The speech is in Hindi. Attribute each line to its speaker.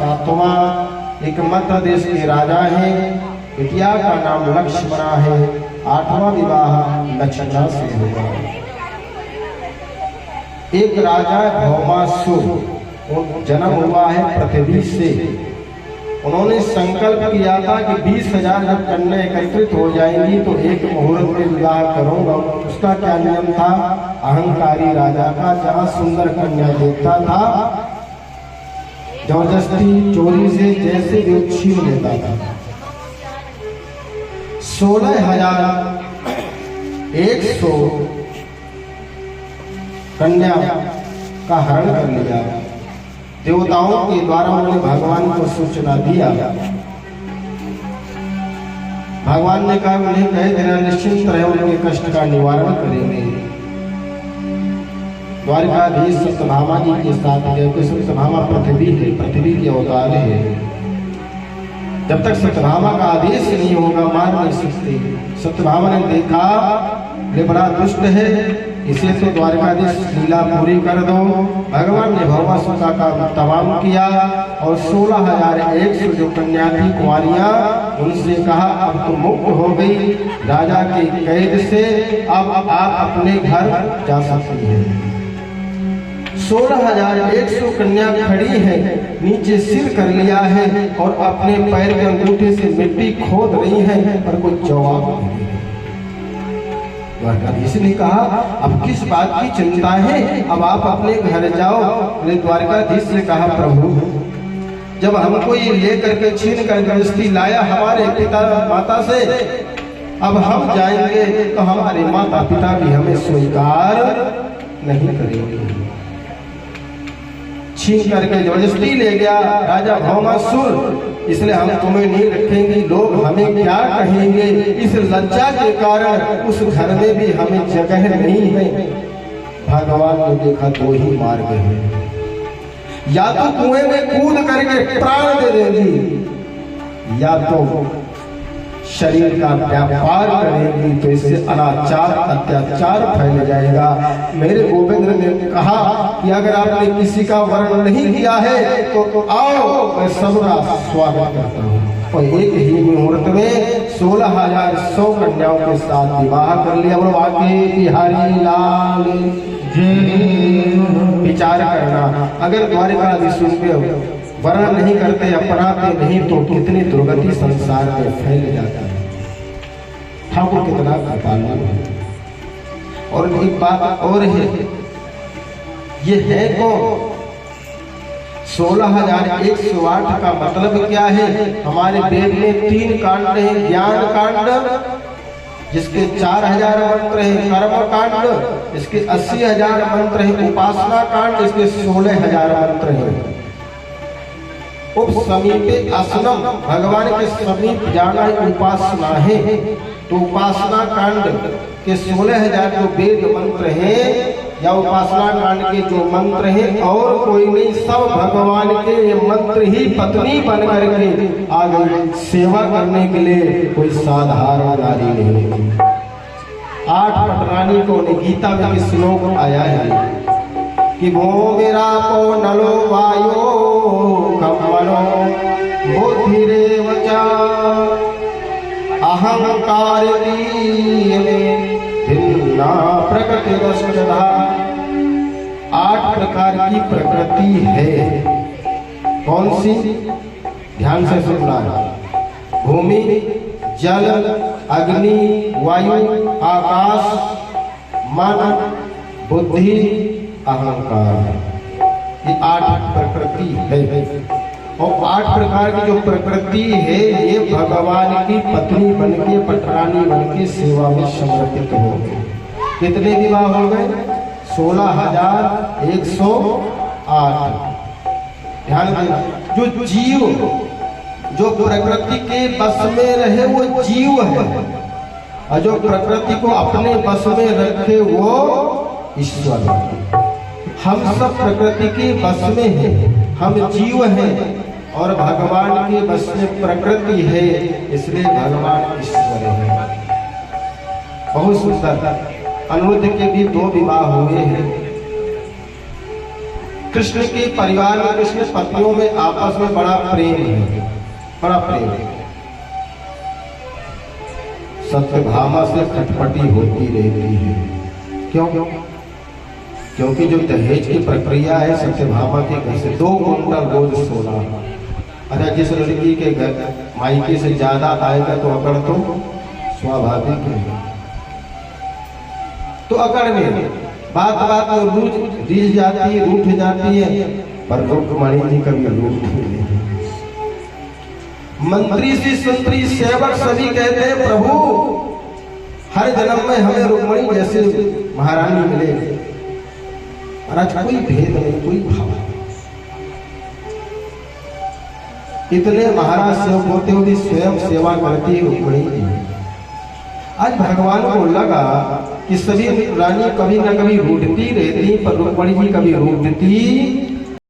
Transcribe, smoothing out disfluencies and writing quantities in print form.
Speaker 1: सातवां। एक मध्य देश के राजा हैं, बिटिया का नाम लक्ष्मणा है। 8वां विवाह लक्ष्मणा से हुआ। एक राजा भौमासुर, जन्म हुआ है पृथ्वी से। उन्होंने संकल्प किया था कि 20,000 जब कन्या एकत्रित हो जाएंगी तो एक मुहूर्त में विवाह करूंगा। उसका क्या नियम था? अहंकारी राजा का, जहां सुंदर कन्या देखता था जबरदस्ती चोरी से जैसे भी छीन लेता था। 16,100 कन्या का हरण कर लिया। देवताओं के द्वारा उन्होंने भगवान को सूचना दिया। भगवान ने कहा उन्हें कह देना, निश्चिंत रहे, उनके कष्ट का निवारण करेंगे। द्वारकाधीश सत्यभामा जी के साथ गए। सत्यभामा पृथ्वी है, पृथ्वी के अवतार है। जब तक सत्यभामा का आदेश नहीं होगा मार नहीं सकते। सत्यभामा ने देखा ये बड़ा दुष्ट है, इसे तो द्वारकाधीश लीला पूरी कर दो। भगवान ने भौमासुर का तमाम किया और 16,100 जो कन्या थी कुंवारियां, उनसे कहा अब तो मुक्त हो गई राजा के कैद से, अब आप अपने घर जा सकती हैं। 16,100 कन्या खड़ी है, नीचे सिर कर लिया है और अपने पैर के अंगूठे से मिट्टी खोद रही है, पर कोई जवाब नहीं। द्वारकाधीश ने कहा अब किस बात की चिंता है, अब आप अपने घर जाओ। द्वारकाधीश ने कहा प्रभु, जब हमको ये लेकर के छीन कर गृहस्थी लाया हमारे पिता माता से, अब हम जाएंगे तो हमारे माता पिता भी हमें स्वीकार नहीं करेंगे। छीन करके जबरदस्ती ले गया राजा भौमासुर, इसलिए हम तुम्हें नहीं रखेंगे, लोग हमें क्या कहेंगे। इस लज्जा के कारण उस घर में भी हमें जगह नहीं है। भगवान ने देखा दो ही मार्ग है, या तो कुएं में कूद करके प्राण दे देगी, या तो शरीर का व्यापार करेगी, तो इससे अनाचार अत्याचार फैल जाएगा। मेरे गोविंद ने कहा कि अगर आपने किसी का वर्ण नहीं किया है तो आओ, मैं सबका स्वागत करता हूँ। और एक ही मुहूर्त में 16,100 कन्याओं के साथ विवाह कर लिया। बोलो बाकी बिहारी लाल विचार करना, अगर द्वारकाधीश उनके वर्ण नहीं करते, अपनाते नहीं, तो कितनी दुर्गति संसार में फैल जाती है। ठाकुर कितना कृपालु है। और एक बात और है, ये है कौन? 16,108 का मतलब क्या है? हमारे वेद में 3 कांड है। ज्ञान कांड जिसके 4,000 मंत्र है, कर्म कांड इसके 80,000 मंत्र है, उपासना कांड इसके 16,000 मंत्र है। उप समीपे आसनम, भगवान के समीप जाना ही उपासना है। तो उपासना कांड के 16,000 जो वेद मंत्र हैं या उपासना कांड के जो मंत्र हैं, और कोई नहीं, सब भगवान के ये मंत्र ही पत्नी बन करके आ गई सेवा करने के लिए। कोई साधारण नारी नहीं। 8 पटरानी को गीता में श्लोक आया है कि वो मेरा को नलो वायो कमलो बुद्धिरेव च अहंकार भिन्ना प्रकृति रसदा। 8 प्रकार की प्रकृति है। कौन सी? ध्यान से सुनना। भूमि, जल, अग्नि, वायु, आकाश, मन, बुद्धि, अहंकार। ये 8 प्रकृति है। और 8 प्रकार की जो प्रकृति है ये भगवान की पत्नी बनके, पटरानी बनके सेवा में समर्पित हो गए। कितने विवाह हो गए? 16,108। ध्यान देना, जो जीव जो प्रकृति के बस में रहे वो जीव है, और जो प्रकृति को अपने बस में रखे वो ईश्वर है। हम सब प्रकृति के बस में हैं, हम जीव हैं और भगवान के बस में प्रकृति है, इसलिए भगवान ईश्वर है। बहुत सुंदर। अनिरुद्ध के भी 2 विवाह हुए हैं। कृष्ण के परिवार में, कृष्ण पत्नियों में आपस में बड़ा प्रेम है, बड़ा प्रेम है। सत्यभामा से खटपटी होती रहती है। क्यों? क्योंकि जो दहेज की प्रक्रिया है सत्यभामा के घर से 2 कुंटल रोज सोना। अच्छा, जिस लड़की के घर मायके से ज्यादा आएगा तो अकड़ तो स्वाभाविक है। तो अकड़ में बात बात में रूठ रीझ जाती है, रूठ जाती है, पर रुक्मणी जी कभी रूठ नहीं। मंत्री से संतरी सेवक सभी कहते हैं प्रभु हर जन्म में हमें रुक्मणी जैसे महारानी मिले। महाराज कोई भेद नहीं, कोई भाव नहीं। इतने महाराज सेवक होते हुए स्वयं सेवा करती है रुक्मणी जी। आज भगवान को लगा कि सभी रानी कभी न कभी रूठती रहती, पर रुक्मणी जी कभी रूठती